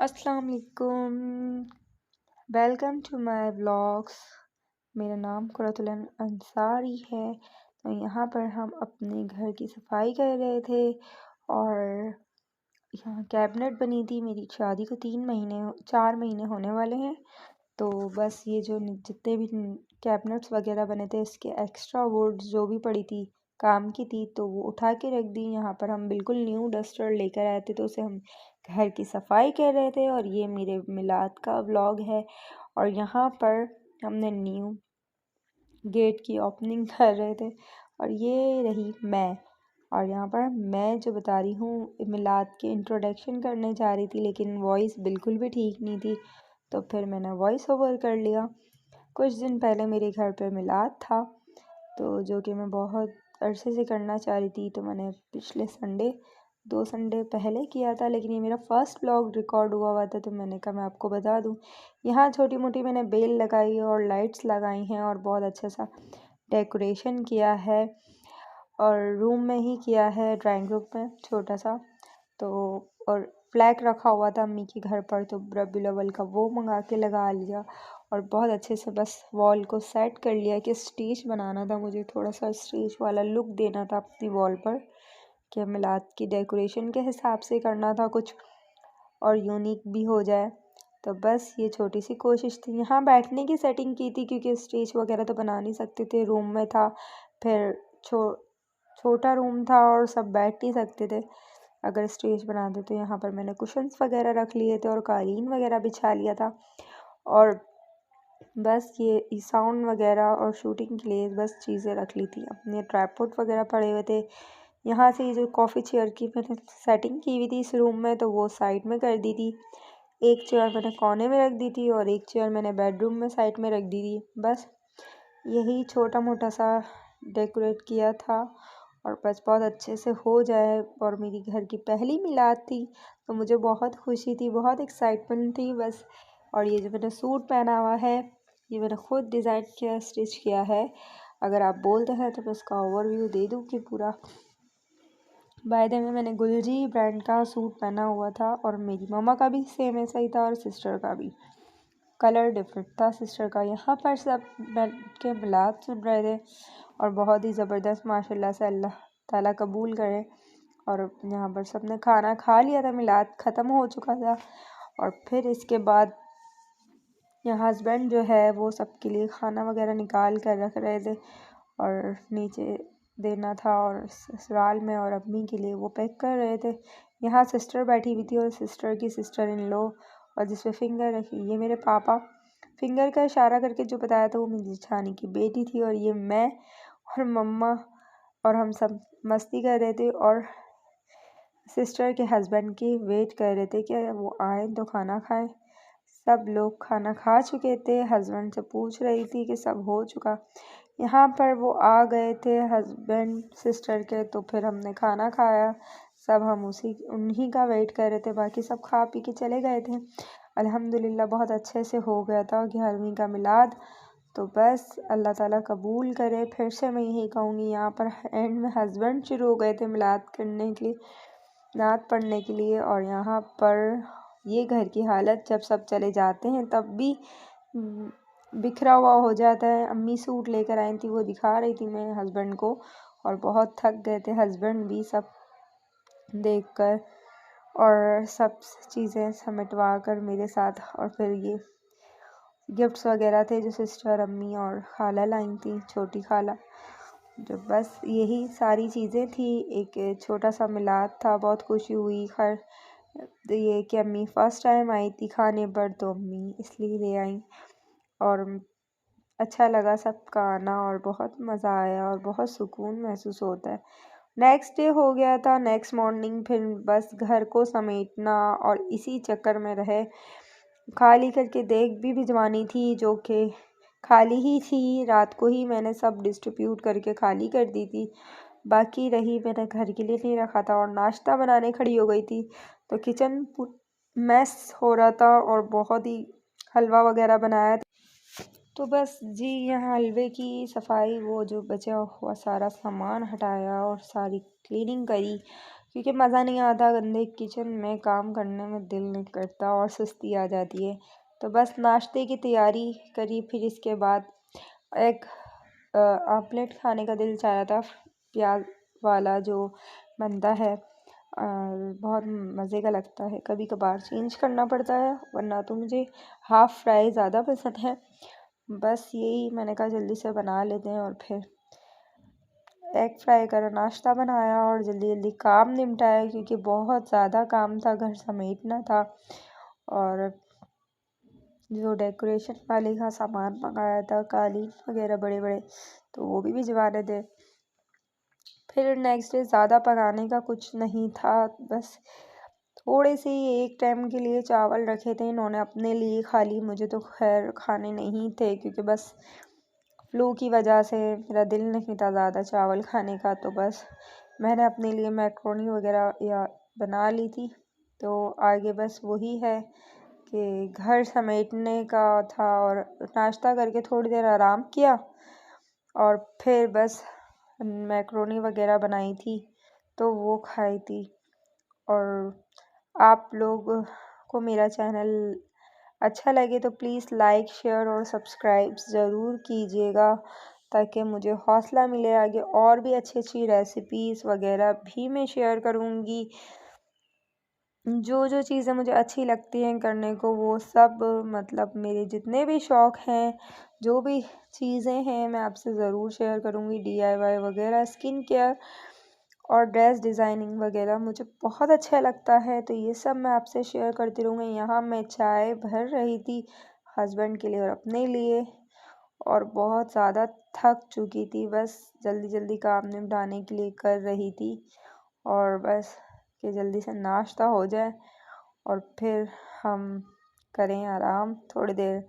अस्सलाम वालेकुम। Welcome to my vlogs. मेरा नाम कुरतुल अंसारी है। तो यहाँ पर हम अपने घर की सफाई कर रहे थे और यहाँ कैबिनेट बनी थी। मेरी शादी को 4 महीने होने वाले हैं। तो बस ये जो जितने भी कैबिनेट्स वगैरह बने थे इसके एक्स्ट्रा वुड जो भी पड़ी थी काम की थी तो वो उठा के रख दी। यहाँ पर हम बिल्कुल न्यू डस्टर लेकर आए थे तो उसे हम घर की सफाई कर रहे थे और ये मेरे मिलाद का व्लॉग है। और यहाँ पर हमने न्यू गेट की ओपनिंग कर रहे थे और ये रही मैं। और यहाँ पर मैं जो बता रही हूँ मिलाद के इंट्रोडक्शन करने जा रही थी लेकिन वॉइस बिल्कुल भी ठीक नहीं थी तो फिर मैंने वॉइस ओवर कर लिया। कुछ दिन पहले मेरे घर पे मिलाद था तो जो कि मैं बहुत अरसे से करना चाह रही थी। तो मैंने पिछले संडे 2 संडे पहले किया था लेकिन ये मेरा फर्स्ट व्लॉग रिकॉर्ड हुआ था तो मैंने कहा मैं आपको बता दूं। यहाँ छोटी मोटी मैंने बेल लगाई और लाइट्स लगाई हैं और बहुत अच्छा सा डेकोरेशन किया है और रूम में ही किया है, ड्राइंग रूम में छोटा सा। तो और फ्लैग रखा हुआ था अम्मी के घर पर तो रबीउल अव्वल का वो मंगा के लगा लिया और बहुत अच्छे से बस वॉल को सेट कर लिया कि स्टेज बनाना था। मुझे थोड़ा सा स्टेज वाला लुक देना था अपनी वॉल पर कि मिलाद की डेकोरेशन के हिसाब से करना था कुछ और यूनिक भी हो जाए। तो बस ये छोटी सी कोशिश थी। यहाँ बैठने की सेटिंग की थी क्योंकि स्टेज वगैरह तो बना नहीं सकते थे, रूम में था, फिर छोटा रूम था और सब बैठ नहीं सकते थे अगर स्टेज बनाते। तो यहाँ पर मैंने कुशन्स वगैरह रख लिए थे और कालीन वगैरह बिछा लिया था और बस ये साउंड वगैरह और शूटिंग के लिए बस चीज़ें रख ली थी। अपने ट्राइपॉड वगैरह पड़े हुए थे। यहाँ से जो कॉफ़ी चेयर की मैंने सेटिंग की हुई थी इस रूम में तो वो साइड में कर दी थी। एक चेयर मैंने कोने में रख दी थी और एक चेयर मैंने बेडरूम में साइड में रख दी थी। बस यही छोटा मोटा सा डेकोरेट किया था और बस बहुत अच्छे से हो जाए। और मेरी घर की पहली मिलाद थी तो मुझे बहुत खुशी थी, बहुत एक्साइटमेंट थी बस। और ये जो मैंने सूट पहना हुआ है ये मैंने खुद डिज़ाइन किया, स्टिच किया है। अगर आप बोलते हैं तो मैं इसका ओवरव्यू दे दूँ कि पूरा। बाय द वे मैंने गुलजी ब्रांड का सूट पहना हुआ था और मेरी मम्मा का भी सेम ऐसा ही था और सिस्टर का भी कलर डिफरेंट था सिस्टर का। यहाँ पर सब बैठ के मिलाद सुन रहे थे और बहुत ही ज़बरदस्त माशाल्लाह से, अल्लाह ताला कबूल करे। और यहाँ पर सब ने खाना खा लिया था, मिलाद ख़त्म हो चुका था। और फिर इसके बाद यहाँ हस्बैंड जो है वो सबके लिए खाना वगैरह निकाल कर रख रहे थे और नीचे देना था और ससुराल में और अम्मी के लिए वो पैक कर रहे थे। यहाँ सिस्टर बैठी हुई थी और सिस्टर की सिस्टर इन लो और जिस पे फिंगर रखी ये मेरे पापा। फिंगर का इशारा करके जो बताया था वो मेरी जेठानी की बेटी थी और ये मैं और मम्मा और हम सब मस्ती कर रहे थे और सिस्टर के हस्बैंड की वेट कर रहे थे कि वो आए तो खाना खाएं। सब लोग खाना खा चुके थे। हस्बैंड से पूछ रही थी कि सब हो चुका। यहाँ पर वो आ गए थे हस्बैंड सिस्टर के तो फिर हमने खाना खाया। सब हम उन्हीं का वेट कर रहे थे, बाकी सब खा पी के चले गए थे। अल्हम्दुलिल्लाह बहुत अच्छे से हो गया था 11वीं का मिलाद। तो बस अल्लाह ताला कबूल करे। फिर से मैं यही कहूँगी, यहाँ पर एंड में हस्बैंड शुरू हो गए थे मिलाद करने के लिए, नात पढ़ने के लिए। और यहाँ पर ये घर की हालत जब सब चले जाते हैं तब भी बिखरा हुआ हो जाता है। अम्मी सूट लेकर आई थी वो दिखा रही थी मैं हस्बैंड को और बहुत थक गए थे हस्बैंड भी सब देखकर और सब चीज़ें समेटवा कर मेरे साथ। और फिर ये गिफ्ट्स वगैरह थे जो सिस्टर अम्मी और खाला लाई थी, छोटी खाला। जो बस यही सारी चीज़ें थी। एक छोटा सा मिलाद था, बहुत खुशी हुई। खैर तो ये कि अम्मी फ़र्स्ट टाइम आई थी खाने पर तो अम्मी इसलिए ले आई और अच्छा लगा सबका आना और बहुत मज़ा आया और बहुत सुकून महसूस होता है। नेक्स्ट डे हो गया था, नेक्स्ट मॉर्निंग फिर बस घर को समेटना और इसी चक्कर में रहे। खाली करके देख भी भिजवानी थी जो कि खाली ही थी, रात को ही मैंने सब डिस्ट्रीब्यूट करके खाली कर दी थी। बाकी रही मैंने घर के लिए नहीं रखा था और नाश्ता बनाने खड़ी हो गई थी तो किचन मैस हो रहा था और बहुत ही हलवा वगैरह बनाया था। तो बस जी यहाँ हलवे की सफाई, वो जो बचा हुआ सारा सामान हटाया और सारी क्लीनिंग करी क्योंकि मज़ा नहीं आता गंदे किचन में काम करने में, दिल नहीं करता और सुस्ती आ जाती है। तो बस नाश्ते की तैयारी करी। फिर इसके बाद एक ऑमलेट खाने का दिल चाह रहा था, प्याज वाला जो बनता है, बहुत मज़े का लगता है। कभी कभार चेंज करना पड़ता है, वरना तो मुझे हाफ़ फ्राई ज़्यादा पसंद है। बस यही मैंने कहा जल्दी से बना लेते हैं, और फिर एग फ्राई करा, नाश्ता बनाया और जल्दी जल्दी काम निपटाया, क्योंकि बहुत ज़्यादा काम था, घर समेटना था और जो डेकोरेशन वाले का सामान मंगाया था, कालीन वगैरह बड़े बड़े, तो वो भी भिजवाने थे। फिर नेक्स्ट डे ज़्यादा पकाने का कुछ नहीं था, बस थोड़े से ही एक टाइम के लिए चावल रखे थे इन्होंने अपने लिए खाली, मुझे तो खैर खाने नहीं थे, क्योंकि बस फ्लू की वजह से मेरा दिल नहीं था ज़्यादा चावल खाने का। तो बस मैंने अपने लिए मैक्रोनी वगैरह या बना ली थी। तो आगे बस वही है कि घर समेटने का था, और नाश्ता करके थोड़ी देर आराम किया और फिर बस मैक्रोनी वगैरह बनाई थी तो वो खाई थी। और आप लोग को मेरा चैनल अच्छा लगे तो प्लीज़ लाइक, शेयर और सब्सक्राइब ज़रूर कीजिएगा, ताकि मुझे हौसला मिले आगे और भी अच्छी अच्छी रेसिपीज़ वगैरह भी मैं शेयर करूँगी। जो जो चीज़ें मुझे अच्छी लगती हैं करने को, वो सब मतलब मेरे जितने भी शौक़ हैं, जो भी चीज़ें हैं, मैं आपसे ज़रूर शेयर करूँगी। DIY वगैरह, स्किन केयर और ड्रेस डिज़ाइनिंग वगैरह मुझे बहुत अच्छा लगता है, तो ये सब मैं आपसे शेयर करती रहूँगी। यहाँ मैं चाय भर रही थी हस्बैंड के लिए और अपने लिए, और बहुत ज़्यादा थक चुकी थी, बस जल्दी जल्दी काम निपटाने के लिए कर रही थी, और बस कि जल्दी से नाश्ता हो जाए और फिर हम करें आराम थोड़ी देर।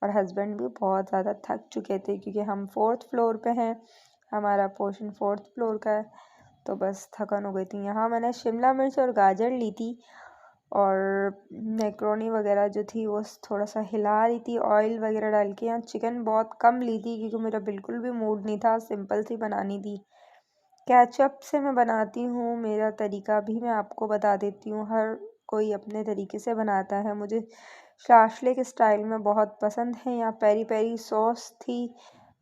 और हस्बैंड भी बहुत ज़्यादा थक चुके थे, क्योंकि हम 4th फ्लोर पे हैं, हमारा पोर्शन 4th फ्लोर का है, तो बस थकान हो गई थी। यहाँ मैंने शिमला मिर्च और गाजर ली थी, और मैक्रोनी वगैरह जो थी वो थोड़ा सा हिला रही थी ऑयल वगैरह डाल के। यहाँ चिकन बहुत कम ली थी, क्योंकि मेरा बिल्कुल भी मूड नहीं था, सिंपल सी बनानी थी। केचप से मैं बनाती हूँ, मेरा तरीका भी मैं आपको बता देती हूँ। हर कोई अपने तरीके से बनाता है, मुझे शाशलिक स्टाइल में बहुत पसंद है। यहाँ पेरी पेरी सॉस थी,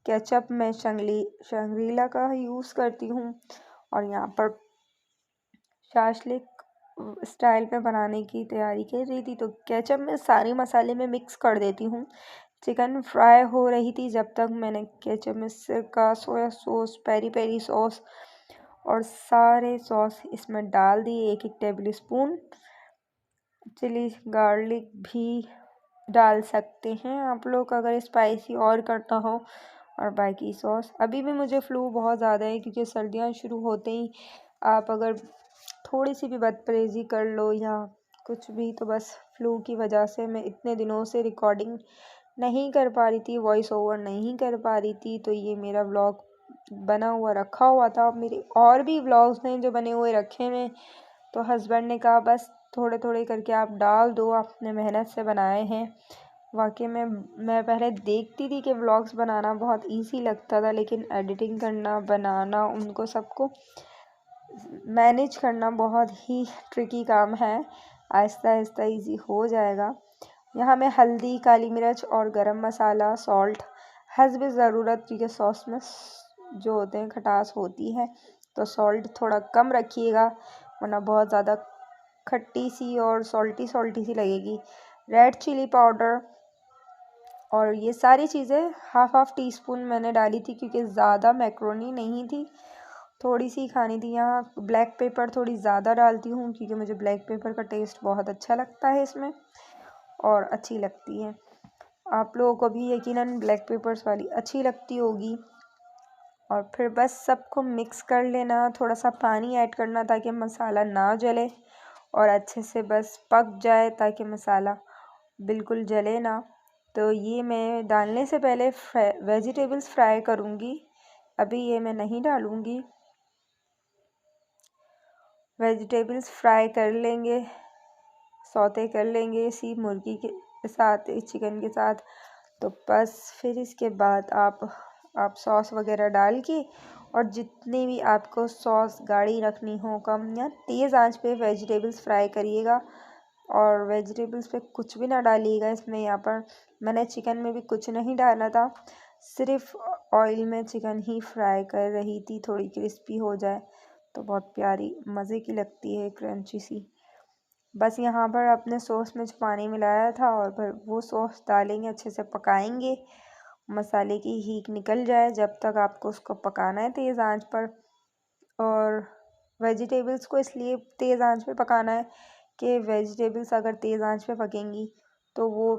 केचप मैं शंग्रीला का यूज़ करती हूँ, और यहाँ पर शाशलिक स्टाइल में बनाने की तैयारी कर रही थी, तो केचप में सारे मसाले में मिक्स कर देती हूँ। चिकन फ्राई हो रही थी जब तक मैंने केचप में सिरका, soya sauce, peri peri sauce और सारे सॉस इसमें डाल दिए। 1-1 टेबल स्पून चिली गार्लिक भी डाल सकते हैं आप लोग अगर स्पाइसी और करना हो, और बाकी सॉस। अभी भी मुझे फ्लू बहुत ज़्यादा है, क्योंकि सर्दियाँ शुरू होते ही आप अगर थोड़ी सी भी बदपरहेज़ी कर लो या कुछ भी, तो बस फ्लू की वजह से मैं इतने दिनों से रिकॉर्डिंग नहीं कर पा रही थी, वॉइस ओवर नहीं कर पा रही थी। तो ये मेरा व्लॉग बना हुआ रखा हुआ था। मेरे और भी व्लॉग्स हैं जो बने हुए रखे हैं, तो हस्बैंड ने कहा बस थोड़े थोड़े करके आप डाल दो, आपने मेहनत से बनाए हैं। वाकई में मैं पहले देखती थी कि व्लॉग्स बनाना बहुत इजी लगता था, लेकिन एडिटिंग करना, बनाना, उनको सबको मैनेज करना बहुत ही ट्रिकी काम है। आहिस्ता आहिस्ता इजी हो जाएगा। यहाँ मैं हल्दी, काली मिर्च और गरम मसाला, सॉल्ट हस्ब ज़रूरत, क्योंकि सॉस में जो होते हैं खटास होती है, तो सॉल्ट थोड़ा कम रखिएगा, वरना बहुत ज़्यादा खट्टी सी और सॉल्टी सॉल्टी सी लगेगी। रेड चिली पाउडर और ये सारी चीज़ें हाफ टी स्पून मैंने डाली थी, क्योंकि ज़्यादा मैक्रोनी नहीं थी, थोड़ी सी खानी थी। यहाँ ब्लैक पेपर थोड़ी ज़्यादा डालती हूँ, क्योंकि मुझे ब्लैक पेपर का टेस्ट बहुत अच्छा लगता है इसमें, और अच्छी लगती है। आप लोगों को भी यकीनन ब्लैक पेपर्स वाली अच्छी लगती होगी। और फिर बस सबको मिक्स कर लेना, थोड़ा सा पानी ऐड करना ताकि मसाला ना जले और अच्छे से बस पक जाए, ताकि मसाला बिल्कुल जले ना। तो ये मैं डालने से पहले वेजिटेबल्स फ्राई करूँगी, अभी ये मैं नहीं डालूँगी। वेजिटेबल्स फ्राई कर लेंगे, सौते कर लेंगे इसी मुर्गी के साथ, चिकन के साथ। तो बस फिर इसके बाद आप सॉस वगैरह डाल के और जितनी भी आपको सॉस गाढ़ी रखनी हो कम या तेज़ आंच पे वेजिटेबल्स फ्राई करिएगा। और वेजिटेबल्स पे कुछ भी ना डालिएगा इसमें। यहाँ पर मैंने चिकन में भी कुछ नहीं डाला था, सिर्फ ऑयल में चिकन ही फ्राई कर रही थी, थोड़ी क्रिस्पी हो जाए तो बहुत प्यारी मज़े की लगती है, क्रंची सी। बस यहाँ पर अपने सॉस में जो पानी मिलाया था और फिर वो सॉस डालेंगे, अच्छे से पकाएंगे, मसाले की हीट निकल जाए जब तक आपको उसको पकाना है तेज़ आंच पर। और वेजिटेबल्स को इसलिए तेज़ आंच पे पकाना है कि वेजिटेबल्स अगर तेज़ आंच पे पकेंगी तो वो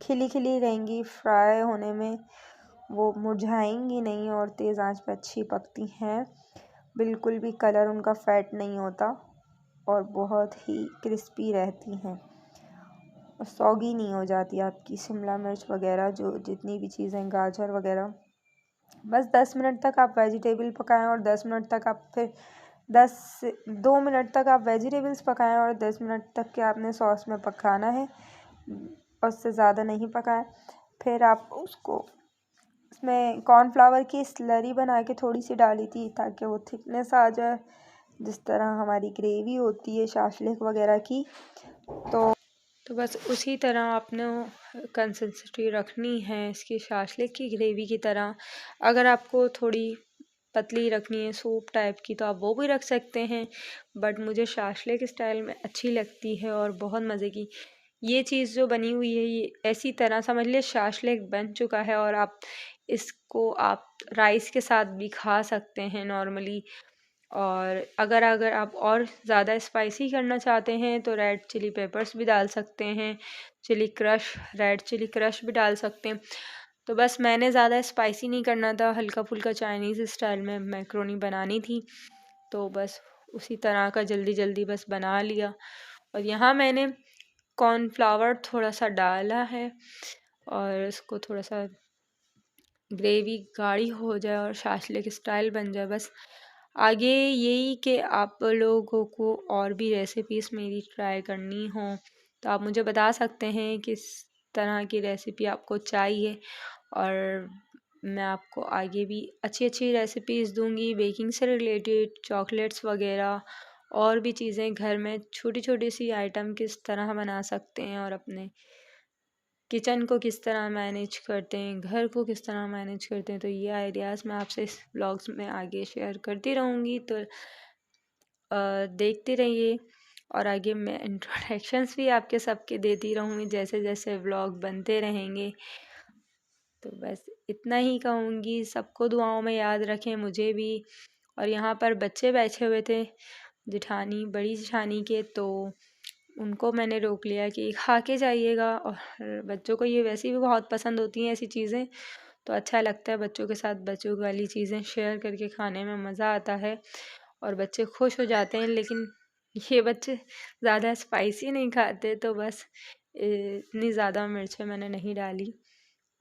खिली खिली रहेंगी, फ्राई होने में वो मुरझाएंगी नहीं और तेज़ आंच पे अच्छी पकती हैं। बिल्कुल भी कलर उनका फैट नहीं होता और बहुत ही क्रिस्पी रहती हैं और सॉगी नहीं हो जाती आपकी शिमला मिर्च वगैरह, जो जितनी भी चीज़ें, गाजर वगैरह। बस 10 मिनट तक आप वेजिटेबल पकाएं और 10 मिनट तक आप फिर 2 मिनट तक आप वेजिटेबल्स पकाएं और 10 मिनट तक के आपने सॉस में पकाना है, उससे ज़्यादा नहीं पकाएं। फिर आप उसको उसमें कॉर्नफ्लावर की स्लरी बना के थोड़ी सी डाली थी ताकि वो थिकनेस आ जाए, जिस तरह हमारी ग्रेवी होती है शाशलिक वगैरह की। तो बस उसी तरह आपने कंसिस्टेंसी रखनी है इसकी शाशलिक की ग्रेवी की तरह। अगर आपको थोड़ी पतली रखनी है सूप टाइप की तो आप वो भी रख सकते हैं, बट मुझे शाशलिक स्टाइल में अच्छी लगती है और बहुत मज़े की। ये चीज़ जो बनी हुई है ये ऐसी तरह समझ लिया शाशलिक बन चुका है और आप इसको आप राइस के साथ भी खा सकते हैं नॉर्मली। और अगर अगर आप और ज़्यादा स्पाइसी करना चाहते हैं तो रेड चिली पेपर्स भी डाल सकते हैं, रेड चिली क्रश भी डाल सकते हैं। तो बस मैंने ज़्यादा स्पाइसी नहीं करना था, हल्का फुल्का चाइनीज़ स्टाइल में मैक्रोनी बनानी थी, तो बस उसी तरह का जल्दी जल्दी बस बना लिया। और यहाँ मैंने कॉर्नफ्लावर थोड़ा सा डाला है और इसको थोड़ा सा ग्रेवी गाढ़ी हो जाए और शाशलिक स्टाइल बन जाए। बस आगे यही कि आप लोगों को और भी रेसिपीज़ मेरी ट्राई करनी हो तो आप मुझे बता सकते हैं किस तरह की रेसिपी आपको चाहिए, और मैं आपको आगे भी अच्छी अच्छी रेसिपीज़ दूंगी बेकिंग से रिलेटेड, चॉकलेट्स वगैरह और भी चीज़ें घर में छोटी छोटी सी आइटम किस तरह बना सकते हैं और अपने किचन को किस तरह मैनेज करते हैं, घर को किस तरह मैनेज करते हैं। तो ये आइडियाज़ मैं आपसे इस व्लॉग्स में आगे शेयर करती रहूँगी, तो देखते रहिए। और आगे मैं इंट्रोडक्शंस भी आपके सबके देती रहूँगी जैसे जैसे व्लॉग बनते रहेंगे। तो बस इतना ही कहूँगी, सबको दुआओं में याद रखें, मुझे भी। और यहाँ पर बच्चे बैठे हुए थे जिठानी, बड़ी जिठानी के, तो उनको मैंने रोक लिया कि खा के जाइएगा। और बच्चों को ये वैसे भी बहुत पसंद होती हैं ऐसी चीज़ें, तो अच्छा लगता है बच्चों के साथ बच्चों वाली चीज़ें शेयर करके खाने में मज़ा आता है और बच्चे खुश हो जाते हैं। लेकिन ये बच्चे ज़्यादा स्पाइसी नहीं खाते, तो बस इतनी ज़्यादा मिर्चें मैंने नहीं डाली।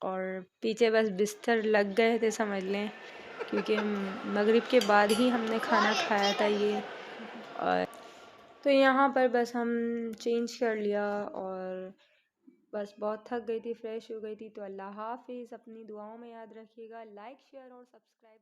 और पीछे बस बिस्तर लग गए थे समझ लें, क्योंकि मगरिब के बाद ही हमने खाना खाया था ये। और तो यहाँ पर बस हम चेंज कर लिया और बस बहुत थक गई थी, फ्रेश हो गई थी। तो अल्लाह हाफिज़, अपनी दुआओं में याद रखिएगा, लाइक शेयर और सब्सक्राइब।